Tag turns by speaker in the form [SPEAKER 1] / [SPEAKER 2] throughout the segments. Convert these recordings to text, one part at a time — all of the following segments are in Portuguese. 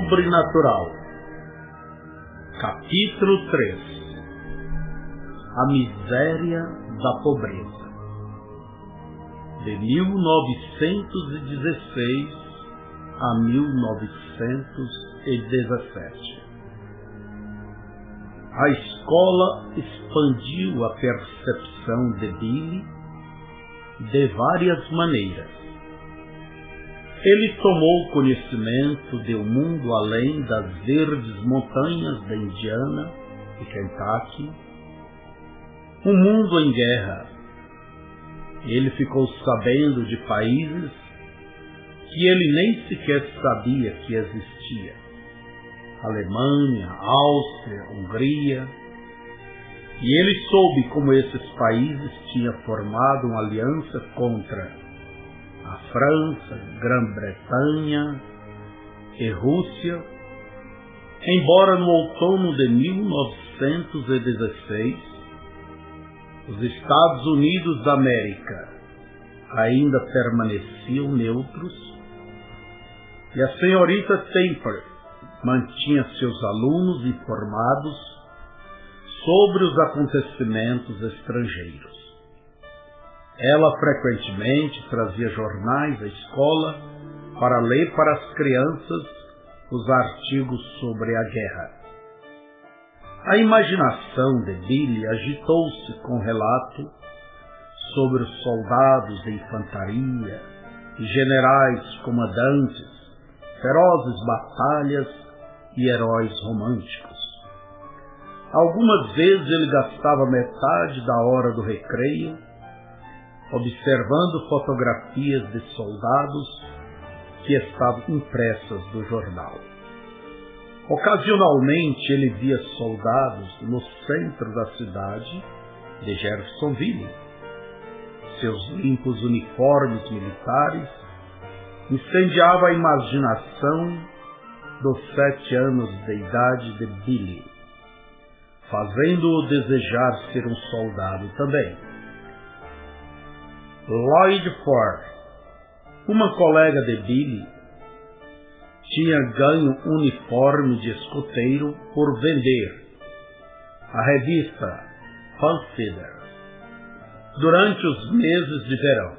[SPEAKER 1] Sobrenatural. Capítulo 3. A miséria da pobreza. De 1916 a 1917. A escola expandiu a percepção de Billy de várias maneiras. Ele tomou conhecimento de um mundo além das verdes montanhas da Indiana e Kentucky, um mundo em guerra. Ele ficou sabendo de países que ele nem sequer sabia que existia: Alemanha, Áustria, Hungria. E ele soube como esses países tinham formado uma aliança contra a França, Grã-Bretanha e Rússia, embora no outono de 1916 os Estados Unidos da América ainda permaneciam neutros e a senhorita Temple mantinha seus alunos informados sobre os acontecimentos estrangeiros. Ela frequentemente trazia jornais à escola para ler para as crianças os artigos sobre a guerra. A imaginação de Billy agitou-se com relato sobre os soldados de infantaria e generais comandantes, ferozes batalhas e heróis românticos. Algumas vezes ele gastava metade da hora do recreio observando fotografias de soldados que estavam impressas no jornal. Ocasionalmente ele via soldados no centro da cidade de Jeffersonville. Seus limpos uniformes militares incendiavam a imaginação dos 7 anos de idade de Billy, fazendo-o desejar ser um soldado também. Lloyd Ford, uma colega de Billy, tinha ganho um uniforme de escoteiro por vender a revista Pamphlet durante os meses de verão.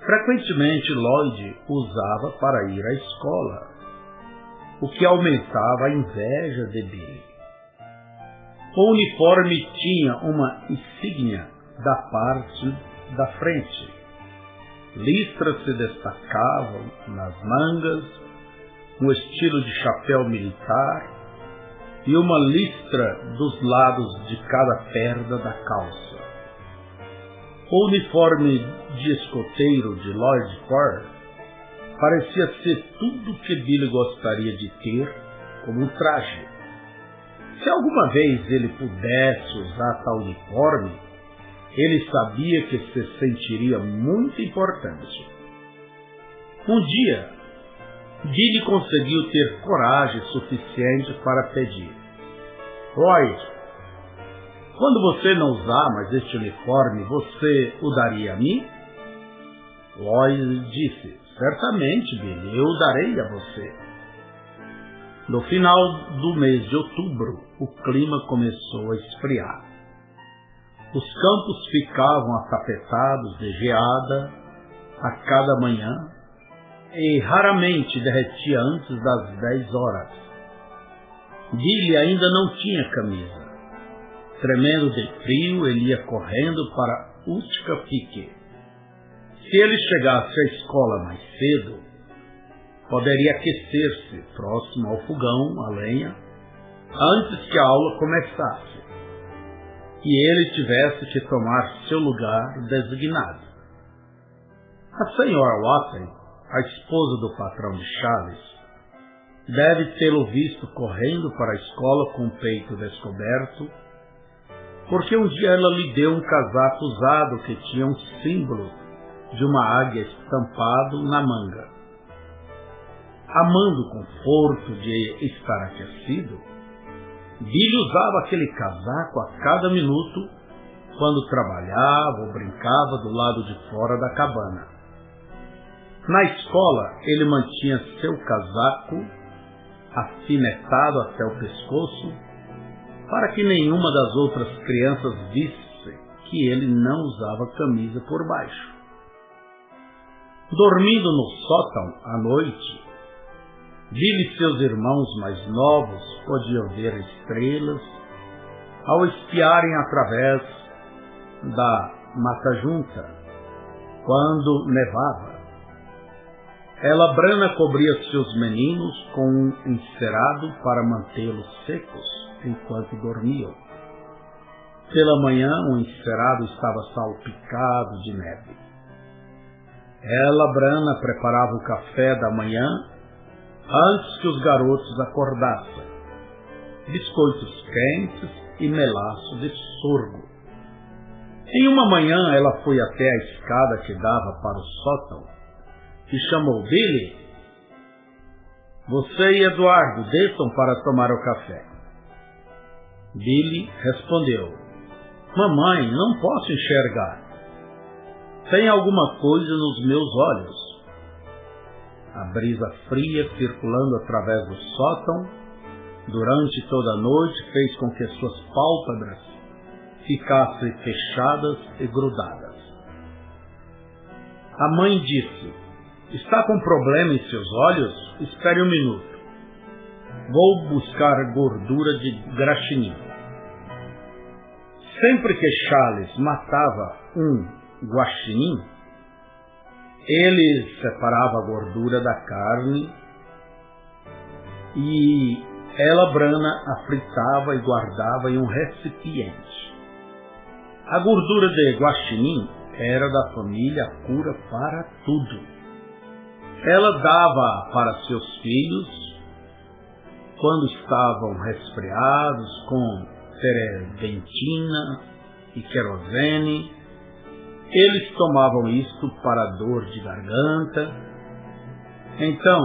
[SPEAKER 1] Frequentemente Lloyd usava para ir à escola, o que aumentava a inveja de Billy. O uniforme tinha uma insígnia da parte da frente. Listras se destacavam nas mangas, no estilo de chapéu militar, e uma listra dos lados de cada perna da calça. O uniforme de escoteiro de Lloyd Ford parecia ser tudo o que Billy gostaria de ter como um traje. Se alguma vez ele pudesse usar tal uniforme, ele sabia que se sentiria muito importante. Um dia, Billy conseguiu ter coragem suficiente para pedir: Lloyd, quando você não usar mais este uniforme, você o daria a mim? Lloyd disse: certamente, Billy, eu o darei a você. No final do mês de outubro, o clima começou a esfriar. Os campos ficavam atapetados de geada a cada manhã e raramente derretia antes das 10 horas. Billy ainda não tinha camisa. Tremendo de frio, ele ia correndo para Utica Pique. Se ele chegasse à escola mais cedo, poderia aquecer-se próximo ao fogão, a lenha, antes que a aula começasse e ele tivesse que tomar seu lugar designado. A senhora Watson, a esposa do patrão de Chaves, deve tê-lo visto correndo para a escola com o peito descoberto, porque um dia ela lhe deu um casaco usado que tinha um símbolo de uma águia estampado na manga. Amando o conforto de estar aquecido, Billy usava aquele casaco a cada minuto quando trabalhava ou brincava do lado de fora da cabana. Na escola, ele mantinha seu casaco afinetado até o pescoço, para que nenhuma das outras crianças visse que ele não usava camisa por baixo. Dormindo no sótão à noite, Billy e seus irmãos mais novos podiam ver estrelas ao espiarem através da mata junta, quando nevava. Ela Brana cobria seus meninos com um encerado para mantê-los secos enquanto dormiam. Pela manhã, o encerado estava salpicado de neve. Ela Brana preparava o café da manhã antes que os garotos acordassem. Biscoitos quentes e melaço de sorgo. Em uma manhã, ela foi até a escada que dava para o sótão e chamou: Billy, você e Eduardo desçam para tomar o café. Billy respondeu: Mamãe, não posso enxergar. Tem alguma coisa nos meus olhos. A brisa fria circulando através do sótão durante toda a noite fez com que suas pálpebras ficassem fechadas e grudadas. A mãe disse: Está com problema em seus olhos? Espere um minuto. Vou buscar gordura de graxinim. Sempre que Charles matava um guaxinim, ele separava a gordura da carne e ela Brana a fritava e guardava em um recipiente. A gordura de guaxinim era da família cura para tudo. Ela dava para seus filhos quando estavam resfriados com terebentina e querosene. Eles tomavam isto para dor de garganta. Então,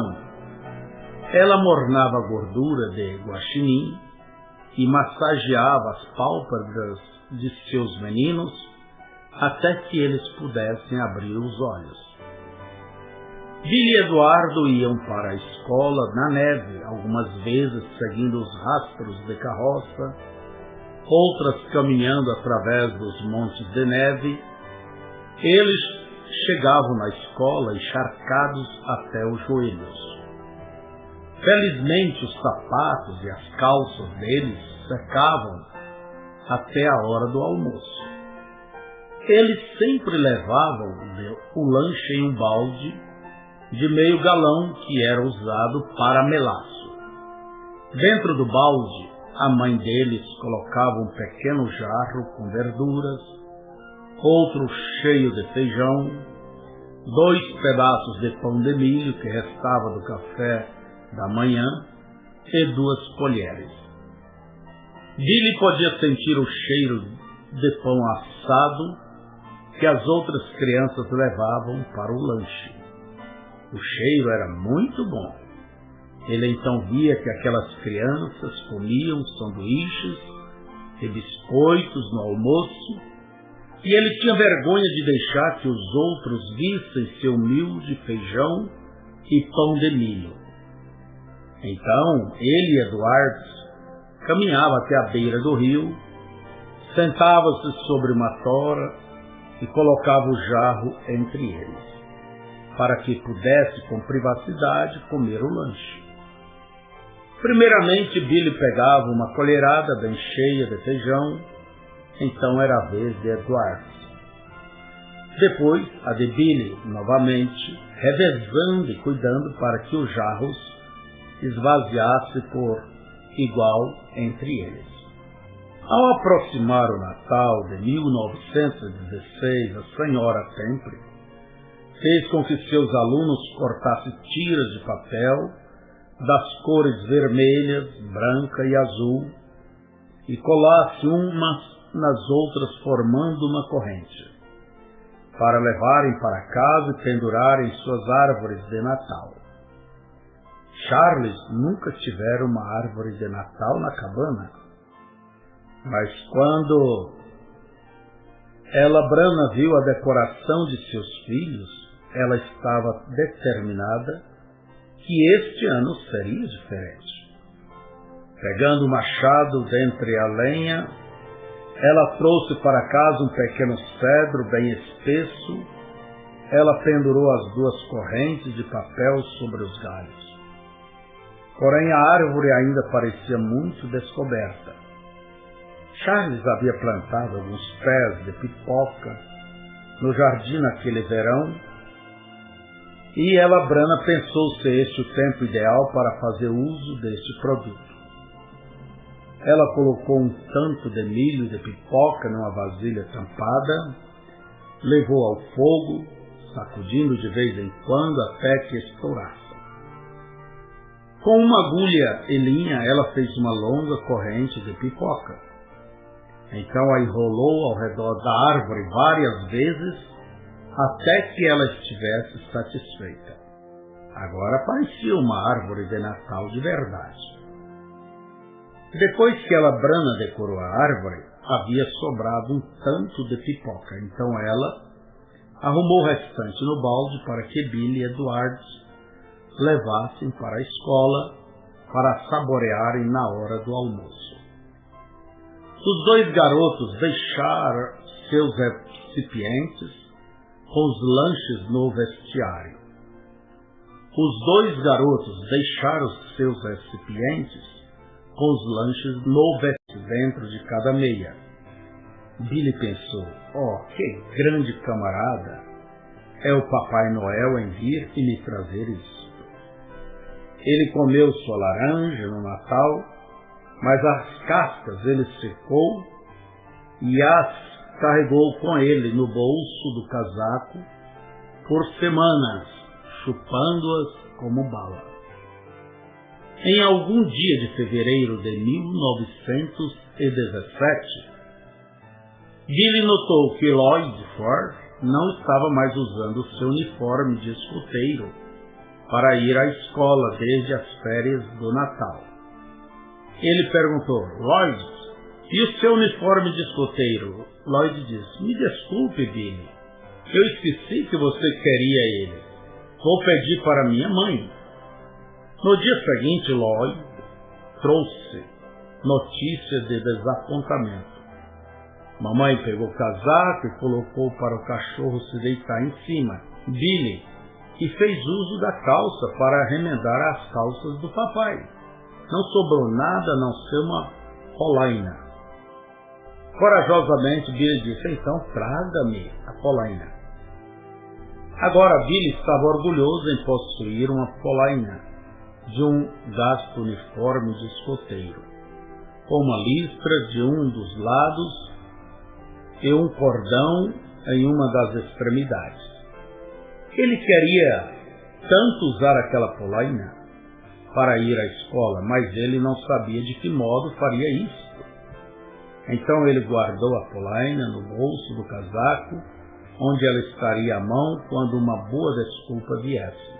[SPEAKER 1] ela mornava a gordura de guaxinim e massageava as pálpebras de seus meninos até que eles pudessem abrir os olhos. Billy e Eduardo iam para a escola na neve, algumas vezes seguindo os rastros de carroça, outras caminhando através dos montes de neve. Eles chegavam na escola encharcados até os joelhos. Felizmente, os sapatos e as calças deles secavam até a hora do almoço. Eles sempre levavam o lanche em um balde de meio galão que era usado para melaço. Dentro do balde, a mãe deles colocava um pequeno jarro com verduras, outro cheio de feijão, 2 pedaços de pão de milho que restava do café da manhã e 2 colheres. Billy podia sentir o cheiro de pão assado que as outras crianças levavam para o lanche. O cheiro era muito bom. Ele então via que aquelas crianças comiam sanduíches e biscoitos no almoço, e ele tinha vergonha de deixar que os outros vissem seu humilde feijão e pão de milho. Então, ele e Eduardo caminhava até a beira do rio, sentava-se sobre uma tora e colocava o jarro entre eles, para que pudesse com privacidade comer o lanche. Primeiramente, Billy pegava uma colherada bem cheia de feijão, então era a vez de Eduardo. Depois, a de Billy, novamente, revezando e cuidando para que os jarros esvaziasse por igual entre eles. Ao aproximar o Natal de 1916, a senhora Temple fez com que seus alunos cortassem tiras de papel das cores vermelhas, branca e azul e colasse umas nas outras formando uma corrente, para levarem para casa e pendurarem suas árvores de Natal. Charles nunca tivera uma árvore de Natal na cabana, mas quando ela Brana viu a decoração de seus filhos, ela estava determinada que este ano seria diferente. Pegando o machado dentre a lenha, ela trouxe para casa um pequeno cedro bem espesso. Ela pendurou as 2 correntes de papel sobre os galhos. Porém, a árvore ainda parecia muito descoberta. Charles havia plantado alguns pés de pipoca no jardim naquele verão, e ela, Brana, pensou ser este o tempo ideal para fazer uso deste produto. Ela colocou um tanto de milho de pipoca numa vasilha tampada, levou ao fogo, sacudindo de vez em quando até que estourasse. Com uma agulha e linha, ela fez uma longa corrente de pipoca. Então a enrolou ao redor da árvore várias vezes, até que ela estivesse satisfeita. Agora parecia uma árvore de Natal de verdade. Depois que ela, Brana, decorou a árvore, havia sobrado um tanto de pipoca. Então ela arrumou o restante no balde para que Billy e Edward levassem para a escola para saborearem na hora do almoço. Os 2 garotos deixaram seus recipientes com os lanches no vestiário. Os 2 garotos deixaram seus recipientes com os lanches no vestiário dentro de cada meia. Billy pensou: que grande camarada é o Papai Noel em vir e me trazer isso. Ele comeu sua laranja no Natal, mas as cascas ele secou e as carregou com ele no bolso do casaco por semanas, chupando-as como bala. Em algum dia de fevereiro de 1917, Billy notou que Lloyd Ford não estava mais usando seu uniforme de escoteiro para ir à escola desde as férias do Natal. Ele perguntou: Lloyd, e o seu uniforme de escoteiro? Lloyd disse: me desculpe, Billy, eu esqueci que você queria ele. Vou pedir para minha mãe. No dia seguinte, Lloyd trouxe notícia de desapontamento. Mamãe pegou o casaco e colocou para o cachorro se deitar em cima, Billy, e fez uso da calça para remendar as calças do papai. Não sobrou nada a não ser uma polaina. Corajosamente, Billy disse: então traga-me a polaina. Agora Billy estava orgulhoso em possuir uma polaina de um gasto uniforme de escoteiro, com uma listra de um dos lados e um cordão em uma das extremidades. Ele queria tanto usar aquela polaina para ir à escola, mas ele não sabia de que modo faria isso. Então ele guardou a polaina no bolso do casaco, onde ela estaria à mão quando uma boa desculpa viesse.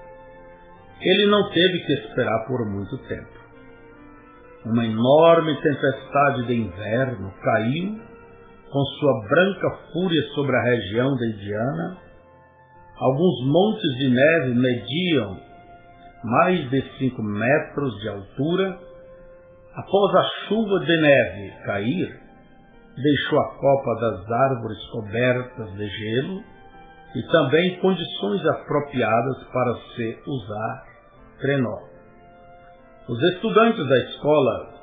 [SPEAKER 1] Ele não teve que esperar por muito tempo. Uma enorme tempestade de inverno caiu com sua branca fúria sobre a região de Indiana. Alguns montes de neve mediam mais de 5 metros de altura. Após a chuva de neve cair, deixou a copa das árvores cobertas de gelo e também condições apropriadas para se usar trenó. Os estudantes da escola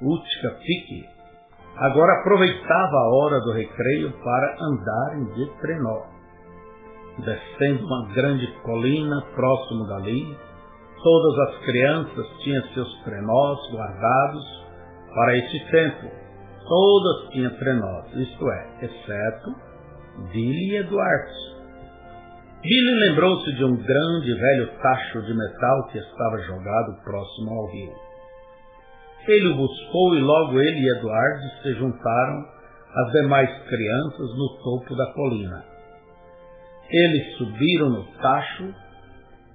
[SPEAKER 1] Utica Pique agora aproveitavam a hora do recreio para andarem de trenó. Descendo uma grande colina próximo dali, todas as crianças tinham seus trenós guardados para esse tempo. Todas tinham trenós, isto é, exceto Billy e Edward. Billy lembrou-se de um grande velho tacho de metal que estava jogado próximo ao rio. Ele o buscou e logo ele e Edward se juntaram às demais crianças no topo da colina. Eles subiram no tacho.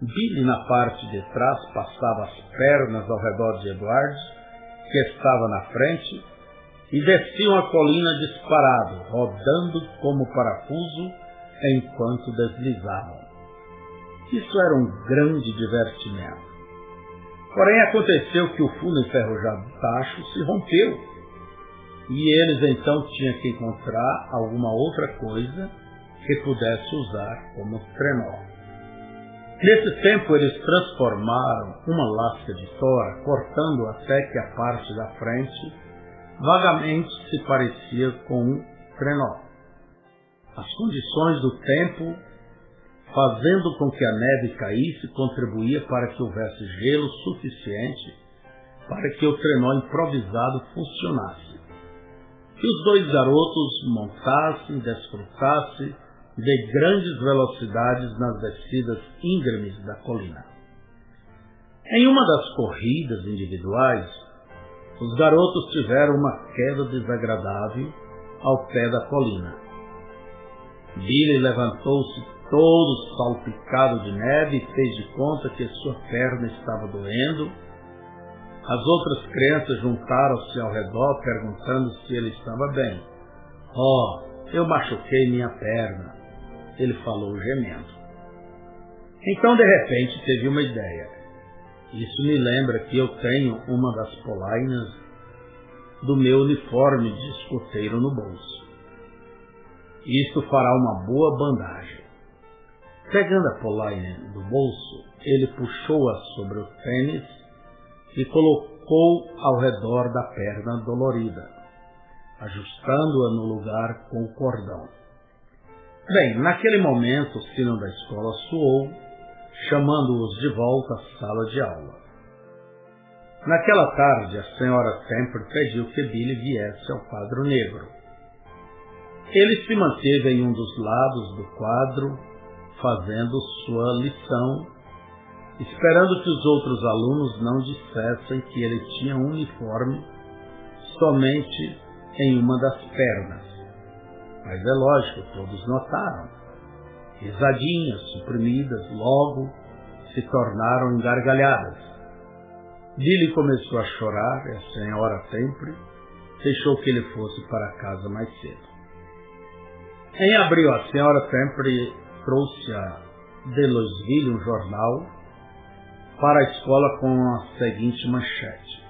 [SPEAKER 1] Billy, na parte de trás, passava as pernas ao redor de Edward, que estava na frente, e desciam a colina disparado, rodando como parafuso enquanto deslizavam. Isso era um grande divertimento. Porém, aconteceu que o fundo enferrujado do tacho se rompeu, e eles então tinham que encontrar alguma outra coisa que pudesse usar como trenó. Nesse tempo, eles transformaram uma lasca de tora, cortando até que a parte da frente vagamente se parecia com um trenó. As condições do tempo, fazendo com que a neve caísse, contribuía para que houvesse gelo suficiente para que o trenó improvisado funcionasse. Que os dois garotos montassem e desfrutassem de grandes velocidades nas descidas íngremes da colina. Em uma das corridas individuais, os garotos tiveram uma queda desagradável ao pé da colina. Billy levantou-se todo salpicado de neve e fez de conta que sua perna estava doendo. As outras crianças juntaram-se ao redor perguntando se ele estava bem. "Oh, eu machuquei minha perna", ele falou gemendo. Então, de repente, teve uma ideia. "Isso me lembra que eu tenho uma das polainas do meu uniforme de escoteiro no bolso. Isto fará uma boa bandagem." Pegando a polaina do bolso, ele puxou-a sobre o tênis e colocou ao redor da perna dolorida, ajustando-a no lugar com o cordão. Bem, naquele momento o sino da escola soou, chamando-os de volta à sala de aula. Naquela tarde, a senhora Temple pediu que Billy viesse ao quadro negro. Ele se manteve em um dos lados do quadro, fazendo sua lição, esperando que os outros alunos não dissessem que ele tinha um uniforme somente em uma das pernas. Mas é lógico, todos notaram. Risadinhas suprimidas logo se tornaram em gargalhadas. Billy começou a chorar e a senhora Temple deixou que ele fosse para casa mais cedo. Em abril, a senhora Temple trouxe a de Louisville um jornal para a escola com a seguinte manchete: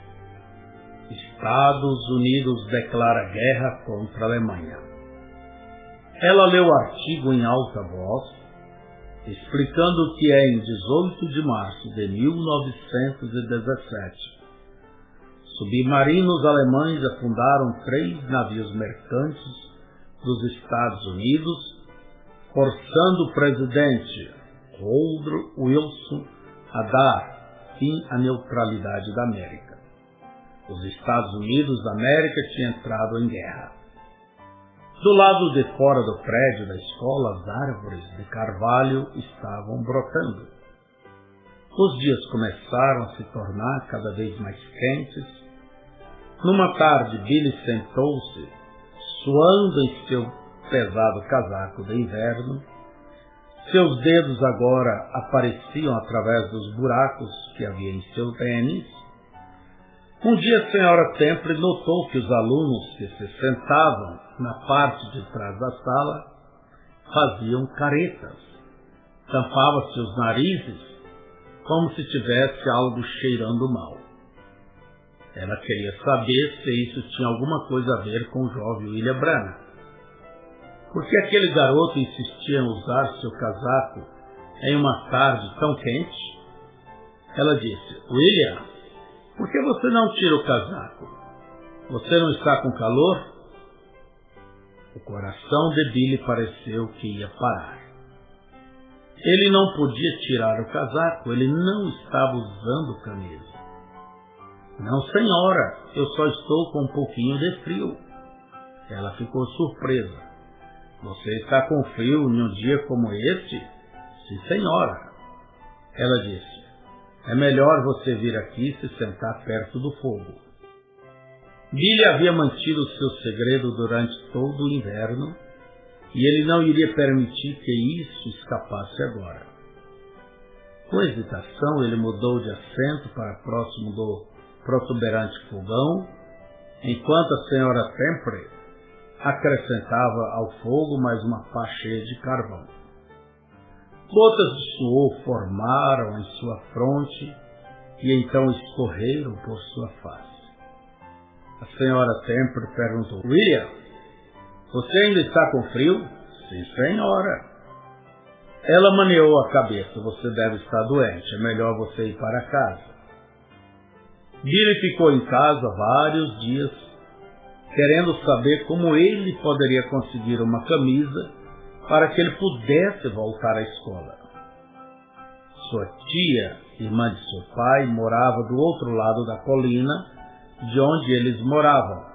[SPEAKER 1] Estados Unidos declara guerra contra a Alemanha. Ela leu o artigo em alta voz, explicando que em 18 de março de 1917, submarinos alemães afundaram 3 navios mercantes dos Estados Unidos, forçando o presidente Woodrow Wilson a dar fim à neutralidade da América. Os Estados Unidos da América tinham entrado em guerra. Do lado de fora do prédio da escola, as árvores de carvalho estavam brotando. Os dias começaram a se tornar cada vez mais quentes. Numa tarde, Billy sentou-se, suando em seu pesado casaco de inverno. Seus dedos agora apareciam através dos buracos que havia em seu tênis. Um dia a senhora Temple notou que os alunos que se sentavam na parte de trás da sala faziam caretas. Tampava-se os narizes como se tivesse algo cheirando mal. Ela queria saber se isso tinha alguma coisa a ver com o jovem William Branham. Por que aquele garoto insistia em usar seu casaco em uma tarde tão quente? Ela disse: "William, por que você não tira o casaco? Você não está com calor?" O coração de Billy pareceu que ia parar. Ele não podia tirar o casaco, ele não estava usando camisa. "Não, senhora, eu só estou com um pouquinho de frio." Ela ficou surpresa. "Você está com frio em um dia como este?" "Sim, senhora." Ela disse: "É melhor você vir aqui e se sentar perto do fogo." Billy havia mantido seu segredo durante todo o inverno e ele não iria permitir que isso escapasse agora. Com hesitação, ele mudou de assento para próximo do protuberante fogão, enquanto a senhora Temple acrescentava ao fogo mais uma pá cheia de carvão. Gotas de suor formaram em sua fronte e então escorreram por sua face. A senhora Temple perguntou: William, você ainda está com frio? Sim, senhora. Ela maneou a cabeça. Você deve estar doente. É melhor você ir para casa. Billy ficou em casa vários dias, querendo saber como ele poderia conseguir uma camisa para que ele pudesse voltar à escola. Sua tia, irmã de seu pai, morava do outro lado da colina de onde eles moravam.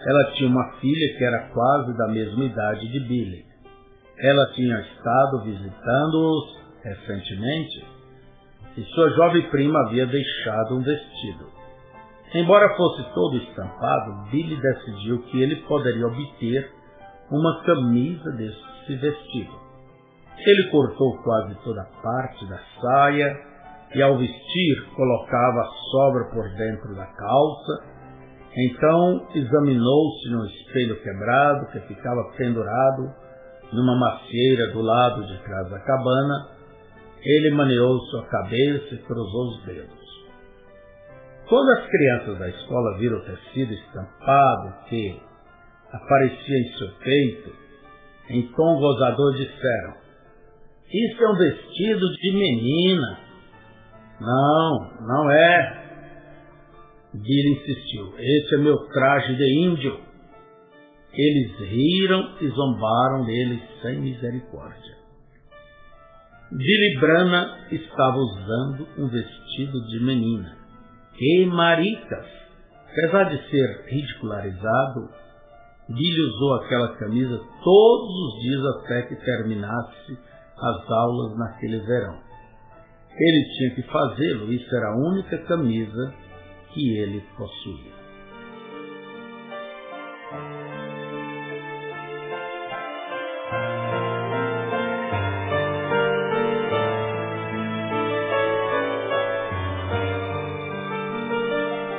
[SPEAKER 1] Ela tinha uma filha que era quase da mesma idade de Billy. Ela tinha estado visitando-os recentemente e sua jovem prima havia deixado um vestido. Embora fosse todo estampado, Billy decidiu que ele poderia obter uma camisa desse vestido. Ele cortou quase toda a parte da saia e, ao vestir, colocava a sobra por dentro da calça. Então examinou-se no espelho quebrado que ficava pendurado numa macieira do lado de trás da cabana. Ele maneou sua cabeça e cruzou os dedos. Quando as crianças da escola viram o tecido estampado que aparecia em seu peito, em tom gozador disseram: Isso é um vestido de menina. Não é. Billy insistiu: Esse é meu traje de índio. Eles riram e zombaram dele sem misericórdia. Billy Branham estava usando um vestido de menina. Que maricas! Apesar de ser ridicularizado, Billy usou aquela camisa todos os dias até que terminasse as aulas naquele verão. Ele tinha que fazê-lo, isso era a única camisa que ele possuía.